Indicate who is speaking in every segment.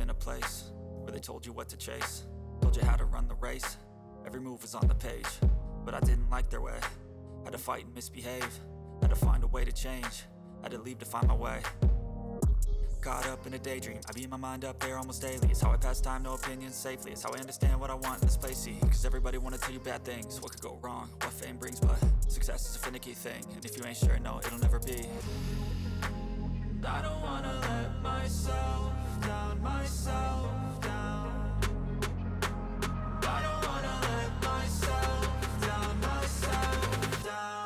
Speaker 1: in a place where they told you what to chase, told you how to run the race. Every move was on the page, but I didn't like their way. Had to fight and misbehave, had to find a way to change, had to leave to find my way. Caught up in a daydream, I beat my mind up there almost daily. It's how I pass time, no opinions safely. It's how I understand what I want in this place, see. Cause everybody wanna tell you bad things, what could go wrong, what fame brings. But success is a finicky thing, and if you ain't sure, no, it'll never be. I don't wanna let myself down, myself down. I don't wanna let myself down, myself down.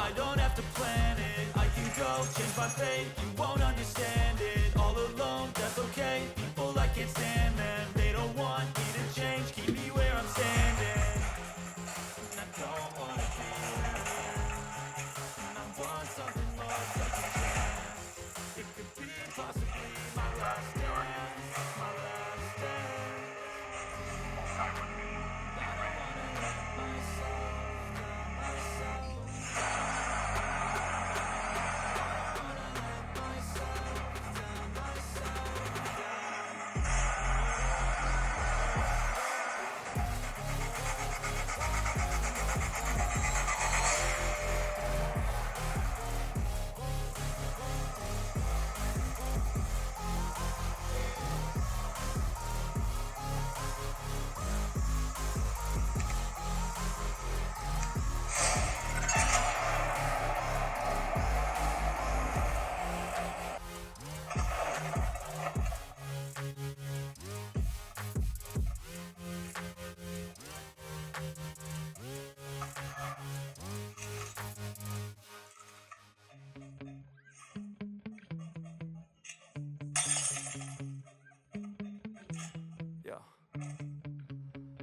Speaker 1: I don't have to plan it, I can go change my fate. You won't understand it, all alone, that's okay. People, I can't stand them, they don't want me to change. Keep me where I'm standing, and I don't wanna be here. And I want something more, second chance. It could be possibly my last dance, my last dance. I don't wanna let myself down, myself.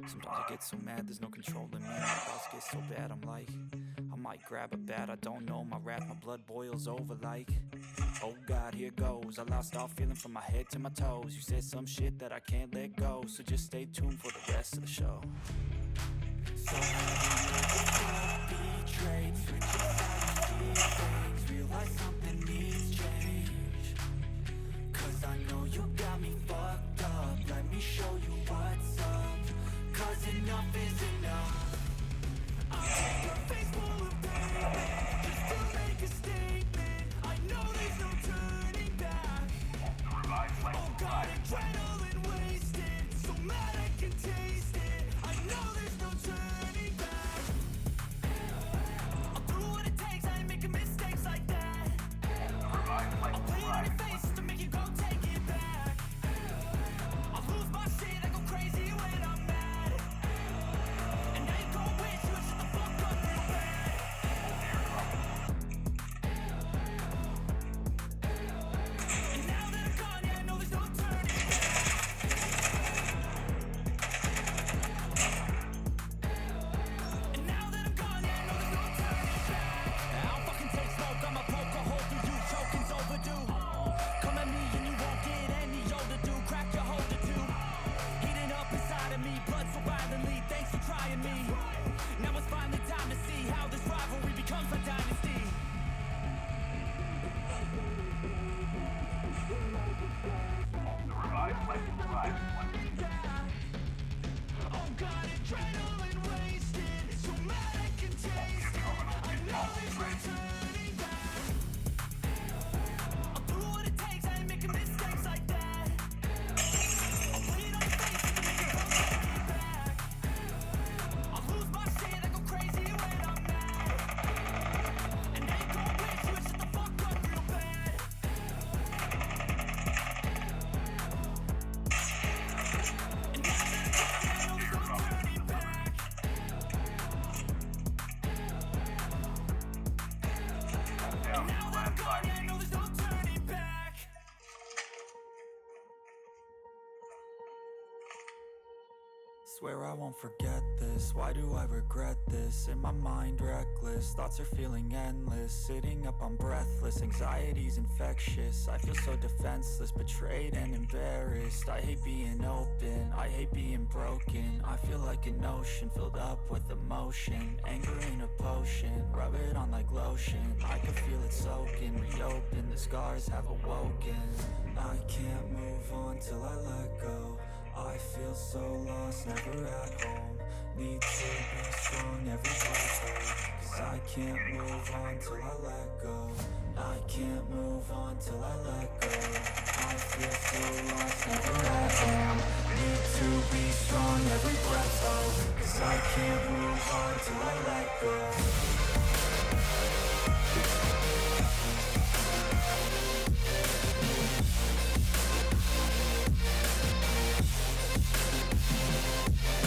Speaker 1: Sometimes I get so mad, there's no control in me. My thoughts get so bad, I'm like, I might grab a bat, I don't know. My wrath, my blood boils over like, oh God, here goes. I lost all feeling from my head to my toes. You said some shit that I can't let go, so just stay tuned for the rest of the show. So betrayed, switch up how you see things. Realize something needs change, cause I know you got me fucked up. Let me show you what's up. Cause enough is enough. I'll take your face full of pain just to make a statement. I know there's no turning back. Oh God, adrenaline wasted, so mad I can taste it. I know there's no turning back. Swear I won't forget this, why do I regret this? In my mind reckless, thoughts are feeling endless. Sitting up, I'm breathless, anxiety's infectious. I feel so defenseless, betrayed and embarrassed. I hate being open, I hate being broken. I feel like an ocean filled up with emotion. Anger ain't a potion, rub it on like lotion. I can feel it soaking, reopen, the scars have awoken. I can't move on till I let go. I feel so lost, never at home. Need to be strong, every breath, cause I can't move on till I let go. I can't move on till I let go. I feel so lost, never at home. Need to be strong, every breath, cause I can't move on till I let go.